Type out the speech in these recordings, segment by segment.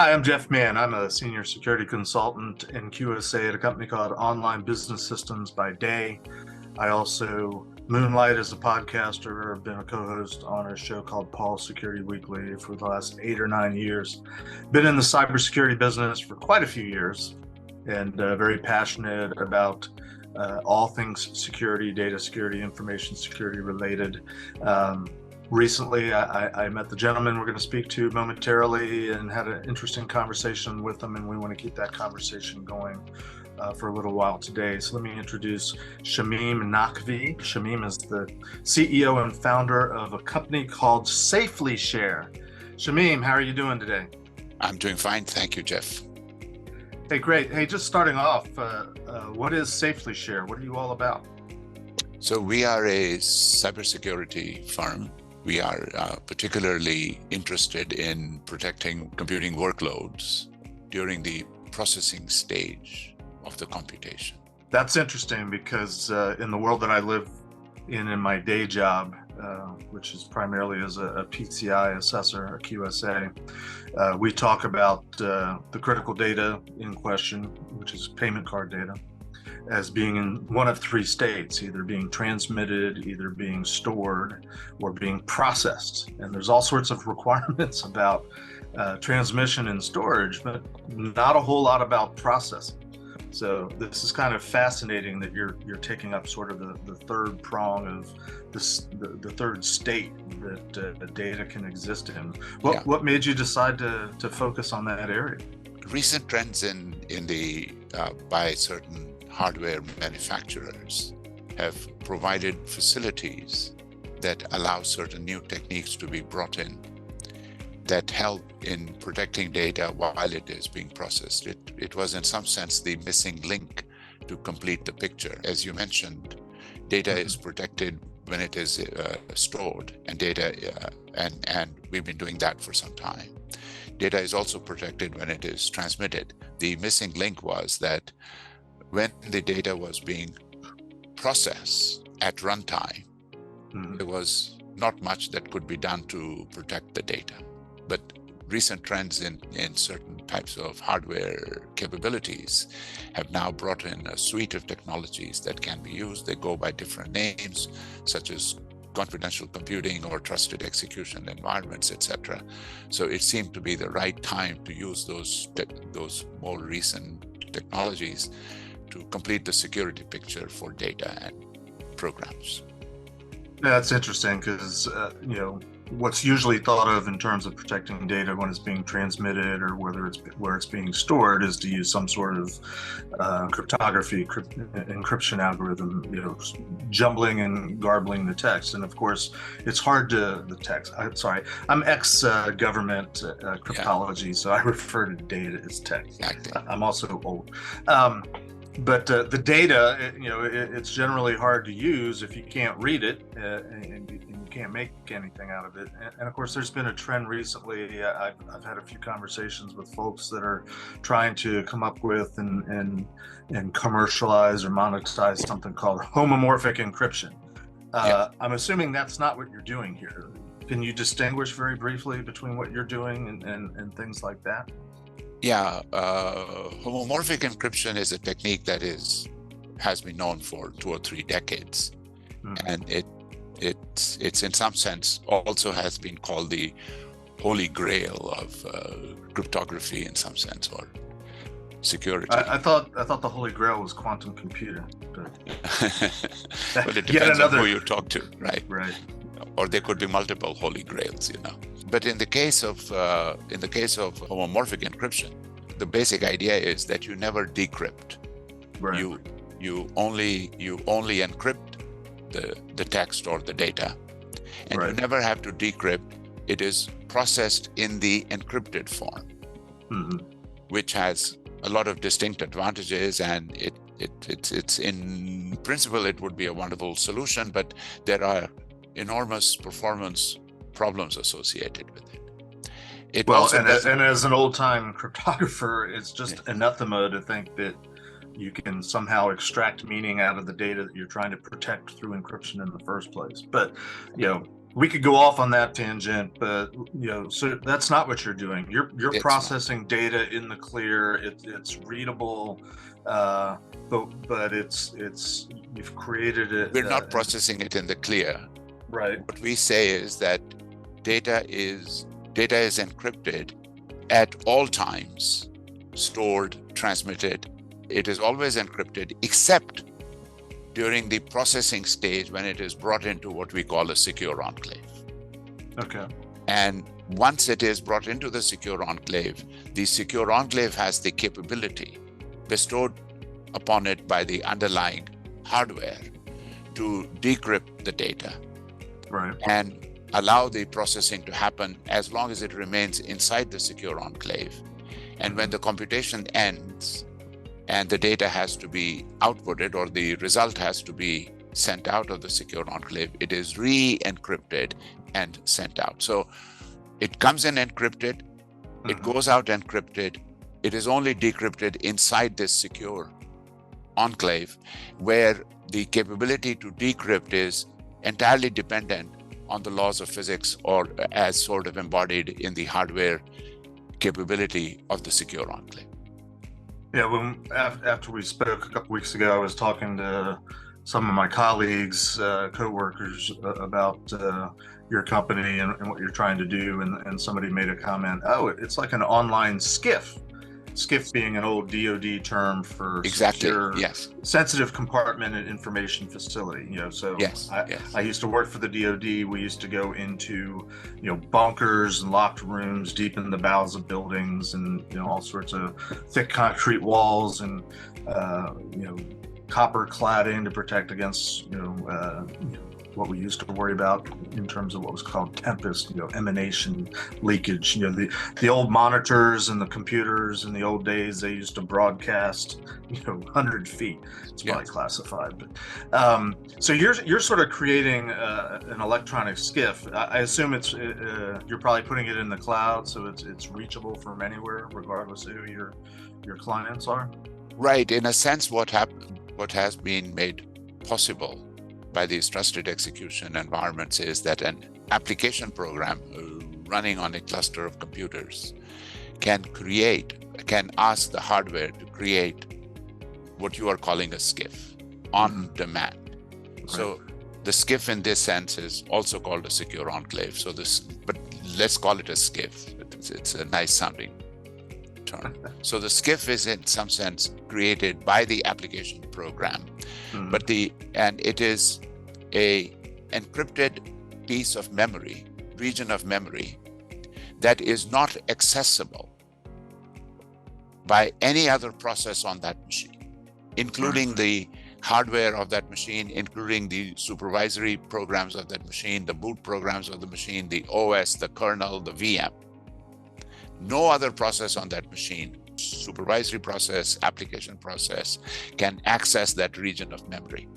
Hi, I'm Jeff Mann. I'm a senior security consultant in QSA at a company called Online Business Systems by day. I also moonlight as a podcaster. I've been a co-host on a show called Paul's Security Weekly for the last 8 or 9 years. Been in the cybersecurity business for quite a few years and very passionate about all things security, data security, information security related. Recently, I met the gentleman we're going to speak to momentarily and had an interesting conversation with him, and we want to keep that conversation going for a little while today. So let me introduce Shamim Naqvi. Shamim is the CEO and founder of a company called SafeLiShare. Shamim, how are you doing today? I'm doing fine. Thank you, Jeff. Hey, great. Hey, just starting off, what is SafeLiShare? What are you all about? So we are a cybersecurity firm. We are particularly interested in protecting computing workloads during the processing stage of the computation. That's interesting because in the world that I live in my day job, which is primarily as a PCI assessor, a QSA, we talk about the critical data in question, which is payment card data, as being in one of three states, either being transmitted, either being stored, or being processed. And there's all sorts of requirements about transmission and storage, but not a whole lot about processing. So this is kind of fascinating that you're taking up sort of the third prong of this, the third state that data can exist in. What made you decide to focus on that area? Recent trends in the by certain hardware manufacturers have provided facilities that allow certain new techniques to be brought in that help in protecting data while it is being processed. It was in some sense the missing link to complete the picture. As you mentioned, data is protected when it is stored, and data and we've been doing that for some time. Data is also protected when it is transmitted. The missing link was that when the data was being processed at runtime, there was not much that could be done to protect the data. But recent trends in certain types of hardware capabilities have now brought in a suite of technologies that can be used. They go by different names, such as confidential computing or trusted execution environments, etc. So it seemed to be the right time to use those more recent technologies to complete the security picture for data and programs. Yeah, that's interesting because what's usually thought of in terms of protecting data when it's being transmitted or where it's being stored is to use some sort of cryptography, encryption algorithm, jumbling and garbling the text. And of course, it's hard to I'm ex-government cryptology, so I refer to data as text. Exactly. I'm also old. But the data, it's generally hard to use if you can't read it and you can't make anything out of it. And of course, there's been a trend recently. I've had a few conversations with folks that are trying to come up with and commercialize or monetize something called homomorphic encryption. I'm assuming that's not what you're doing here. Can you distinguish very briefly between what you're doing and things like that? Yeah, homomorphic encryption is a technique that has been known for 2 or 3 decades, and it's in some sense also has been called the holy grail of cryptography in some sense, or security. I thought the holy grail was quantum computing, but well, it depends on who you talk to, right? Right. Or there could be multiple holy grails, But in the case of homomorphic encryption, the basic idea is that you never decrypt. Right. You only encrypt the text or the data, and you never have to decrypt. It is processed in the encrypted form, which has a lot of distinct advantages, and it's in principle it would be a wonderful solution, but there are enormous performance problems associated with it. And as an old-time cryptographer, it's just anathema to think that you can somehow extract meaning out of the data that you're trying to protect through encryption in the first place. But we could go off on that tangent, but so that's not what you're doing. You're It's processing data in the clear. It's readable, but it's you've created it. We're not processing it in the clear. Right. What we say is that data is encrypted at all times, stored, transmitted. It is always encrypted, except during the processing stage when it is brought into what we call a secure enclave. Okay. And once it is brought into the secure enclave, the secure enclave has the capability bestowed upon it by the underlying hardware to decrypt the data. Right. And allow the processing to happen as long as it remains inside the secure enclave. And when the computation ends and the data has to be outputted or the result has to be sent out of the secure enclave, it is re-encrypted and sent out. So it comes in encrypted, it goes out encrypted, it is only decrypted inside this secure enclave, where the capability to decrypt is entirely dependent on the laws of physics, or as sort of embodied in the hardware capability of the secure enclave. Yeah, after we spoke a couple weeks ago, I was talking to some of my colleagues, co-workers, about your company and what you're trying to do, and somebody made a comment, oh, it's like an online SCIF. SCIF being an old DoD term for secure, sensitive compartmented information facility. So I used to work for the DoD. We used to go into bunkers and locked rooms deep in the bowels of buildings, and all sorts of thick concrete walls and copper cladding to protect against what we used to worry about in terms of what was called tempest, emanation, leakage. The old monitors and the computers in the old days, they used to broadcast 100 feet. It's probably classified, but so you're sort of creating an electronic SCIF. I assume it's you're probably putting it in the cloud, so it's reachable from anywhere, regardless of who your clients are. Right. In a sense, what has been made possible by these trusted execution environments is that an application program running on a cluster of computers can ask the hardware to create what you are calling a SCIF on demand. Right. So the SCIF in this sense is also called a secure enclave. But let's call it a SCIF. It's a nice sounding term. So the SCIF is in some sense created by the application program, but it is a encrypted piece of memory, region of memory, that is not accessible by any other process on that machine, including the hardware of that machine, including the supervisory programs of that machine, the boot programs of the machine, the OS, the kernel, the VM. No other process on that machine, supervisory process, application process, can access that region of memory.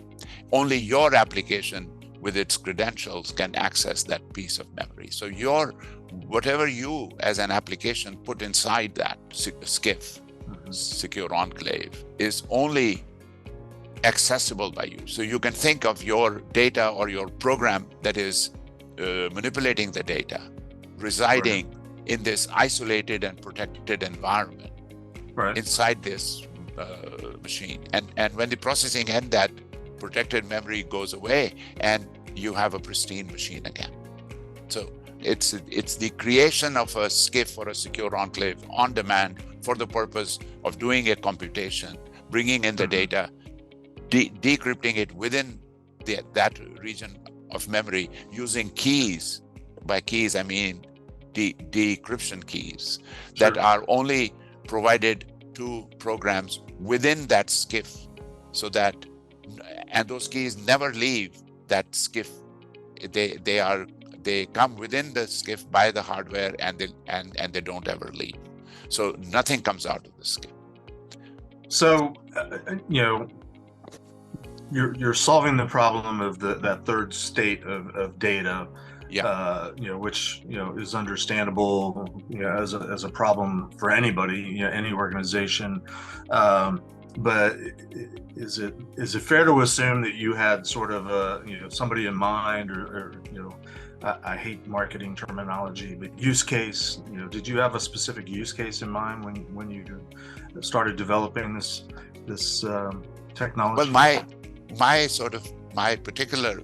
Only your application with its credentials can access that piece of memory. So whatever you as an application put inside that SCIF, secure enclave, is only accessible by you. So you can think of your data or your program that is manipulating the data residing in this isolated and protected environment inside this machine. And when the processing ends, that protected memory goes away and you have a pristine machine again. So it's the creation of a SCIF or a secure enclave on demand for the purpose of doing a computation, bringing in the data, decrypting it within that region of memory using keys. By keys, I mean decryption keys that are only provided to programs within that SCIF, and those keys never leave that SCIF. They come within the SCIF by the hardware, and they don't ever leave. So nothing comes out of the SCIF. So you're solving the problem of that third state of data. Which is understandable as a problem for anybody, any organization. But is it fair to assume that you had sort of somebody in mind, or I hate marketing terminology, but use case. Did you have a specific use case in mind when you started developing this technology? Well, my particular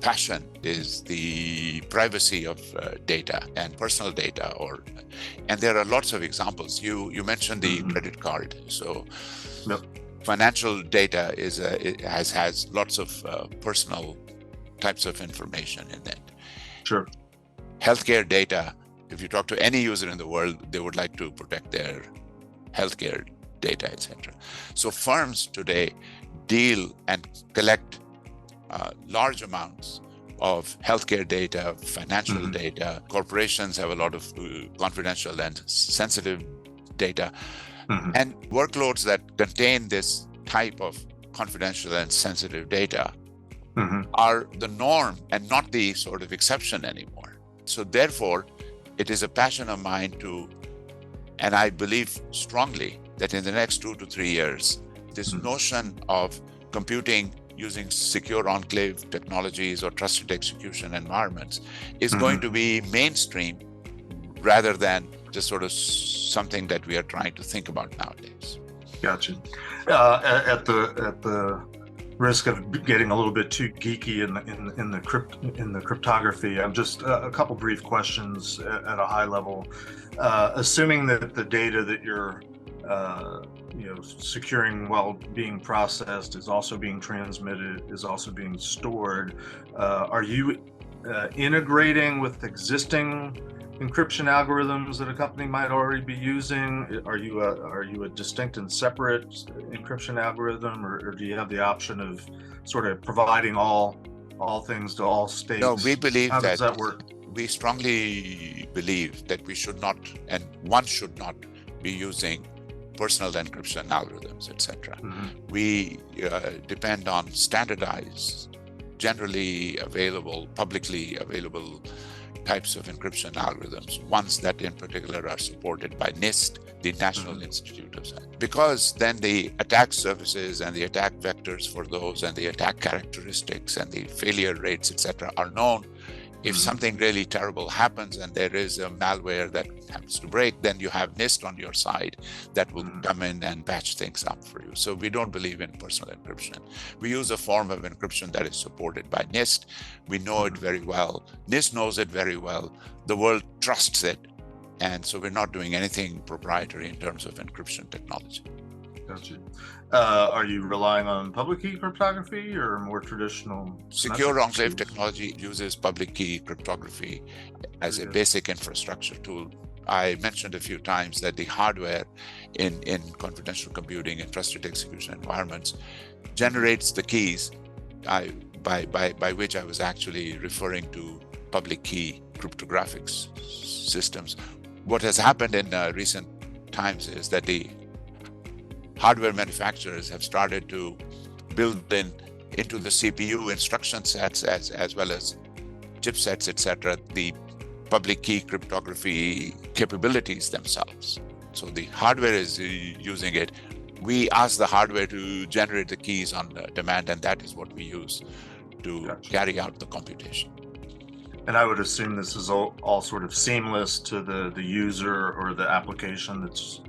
passion is the privacy of data and personal data, and there are lots of examples. You mentioned the credit card, so Yep. financial data has lots of personal types of information in it. Sure. Healthcare data, if you talk to any user in the world, they would like to protect their healthcare data, etc. So firms today deal and collect large amounts of healthcare data, financial data. Corporations have a lot of confidential and sensitive data. And workloads that contain this type of confidential and sensitive data are the norm and not the sort of exception anymore. So therefore, it is a passion of mine and I believe strongly that in the next 2 to 3 years, this notion of computing using secure enclave technologies or trusted execution environments is going to be mainstream rather than just sort of something that we are trying to think about nowadays. Gotcha. At the risk of getting a little bit too geeky in the cryptography, I'm just a couple brief questions at a high level. Assuming that the data that you're securing while being processed is also being transmitted, is also being stored, are you integrating with existing encryption algorithms that a company might already be using? Are you a distinct and separate encryption algorithm, or do you have the option of sort of providing all things to all states? No, we believe How that does that work? We strongly believe that we should not, and one should not be using personal encryption algorithms, etc. We depend on standardized, generally available, publicly available types of encryption algorithms, ones that in particular are supported by NIST, the National Institute of Science. Because then the attack surfaces and the attack vectors for those and the attack characteristics and the failure rates, etc., are known. If something really terrible happens and there is a malware that happens to break, then you have NIST on your side that will come in and patch things up for you. So we don't believe in personal encryption. We use a form of encryption that is supported by NIST. We know it very well. NIST knows it very well. The world trusts it. And so we're not doing anything proprietary in terms of encryption technology. Gotcha. Are you relying on public key cryptography or more traditional? Secure enclave technology uses public key cryptography as a basic infrastructure tool. I mentioned a few times that the hardware in confidential computing and trusted execution environments generates the keys, by which I was actually referring to public key cryptographic systems. What has happened in recent times is that the hardware manufacturers have started to build into the CPU instruction sets as well as chipsets, etc., the public key cryptography capabilities themselves. So the hardware is using it. We ask the hardware to generate the keys on demand, and that is what we use to carry out the computation. And I would assume this is all sort of seamless to the user or the application that's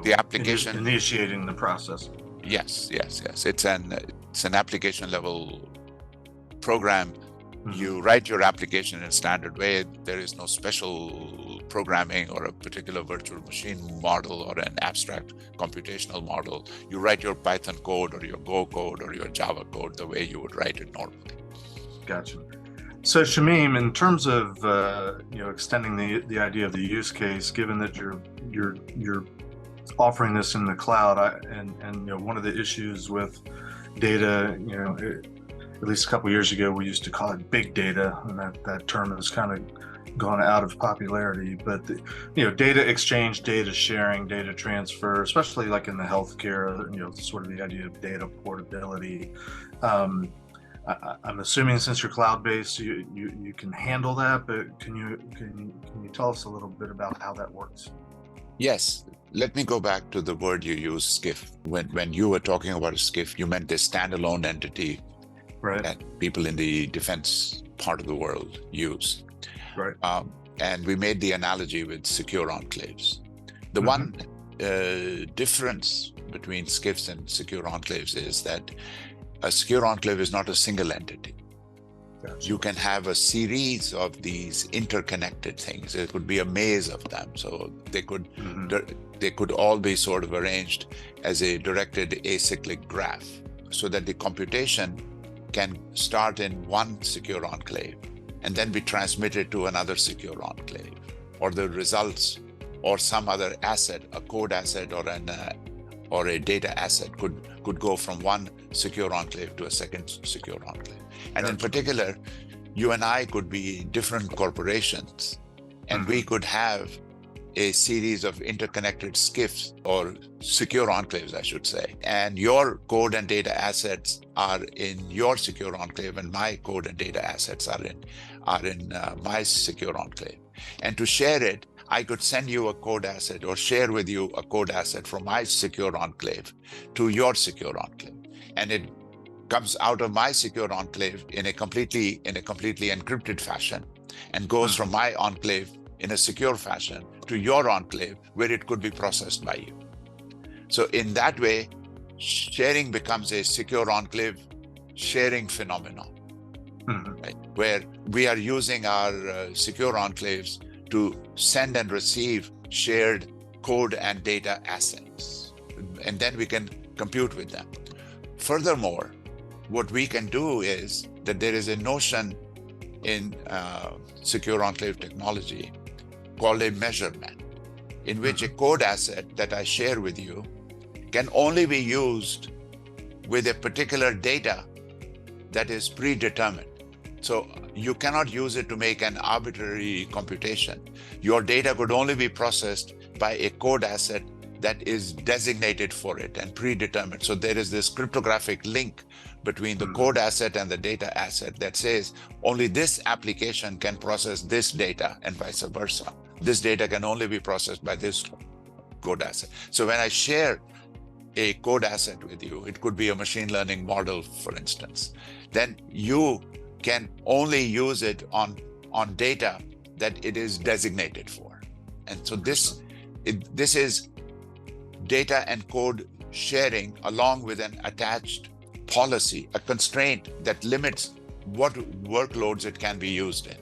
the application initiating the process. Yes. It's an application level program. You write your application in a standard way. There is no special programming or a particular virtual machine model or an abstract computational model. You write your Python code or your Go code or your Java code the way you would write it normally. Gotcha. So Shamim, in terms of extending the idea of the use case, given that you're offering this in the cloud, and one of the issues with data, at least a couple of years ago, we used to call it big data, and that term has kind of gone out of popularity. But data exchange, data sharing, data transfer, especially like in the healthcare, sort of the idea of data portability. I'm assuming since you're cloud-based, you can handle that, but can you tell us a little bit about how that works? Yes. Let me go back to the word you used, SCIF. When you were talking about a SCIF, you meant this standalone entity Right. that people in the defense part of the world use. Right. And we made the analogy with secure enclaves. The one difference between SCIFs and secure enclaves is that a secure enclave is not a single entity. Gotcha. You can have a series of these interconnected things. It could be a maze of them. So they could all be sort of arranged as a directed acyclic graph, so that the computation can start in one secure enclave and then be transmitted to another secure enclave, or the results or some other asset, a code asset or a data asset could go from one secure enclave to a second secure enclave. And in particular, you and I could be different corporations, and we could have a series of interconnected SCIFs, or secure enclaves, I should say. And your code and data assets are in your secure enclave, and my code and data assets are in my secure enclave. And to share it, I could send you a code asset or share with you a code asset from my secure enclave to your secure enclave. And it comes out of my secure enclave in a completely encrypted fashion, and goes from my enclave in a secure fashion to your enclave, where it could be processed by you. So in that way, sharing becomes a secure enclave sharing phenomenon, right? Where we are using our secure enclaves to send and receive shared code and data assets, and then we can compute with them. Furthermore, what we can do is that there is a notion in secure enclave technology called a measurement, in which a code asset that I share with you can only be used with a particular data that is predetermined. So you cannot use it to make an arbitrary computation. Your data could only be processed by a code asset that is designated for it and predetermined. So there is this cryptographic link between the code asset and the data asset that says only this application can process this data, and vice versa. This data can only be processed by this code asset. So when I share a code asset with you, it could be a machine learning model, for instance, then you can only use it on data that it is designated for. And so this is data and code sharing, along with an attached policy, a constraint that limits what workloads it can be used in.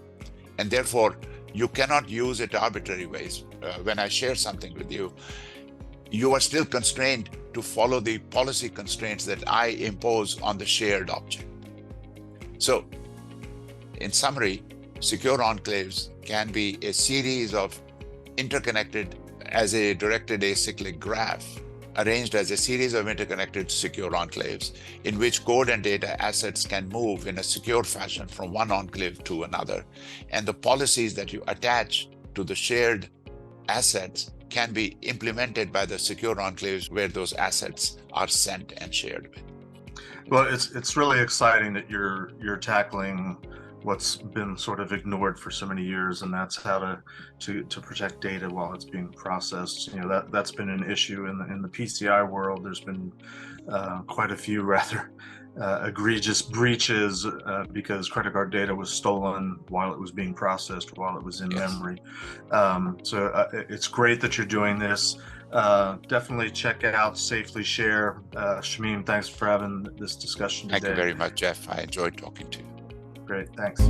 And therefore, you cannot use it arbitrary ways. When I share something with you, you are still constrained to follow the policy constraints that I impose on the shared object. So, in summary, secure enclaves can be a series of interconnected, as a directed acyclic graph, arranged as a series of interconnected secure enclaves, in which code and data assets can move in a secure fashion from one enclave to another. And the policies that you attach to the shared assets can be implemented by the secure enclaves where those assets are sent and shared with. Well, it's really exciting that you're tackling what's been sort of ignored for so many years, and that's how to protect data while it's being processed. You know, that's been an issue in the PCI world. There's been quite a few rather egregious breaches because credit card data was stolen while it was being processed, while it was in memory. So it's great that you're doing this. Definitely check out SafeLiShare. Shamim, thanks for having this discussion today. Thank you very much, Jeff. I enjoyed talking to you. Great, thanks.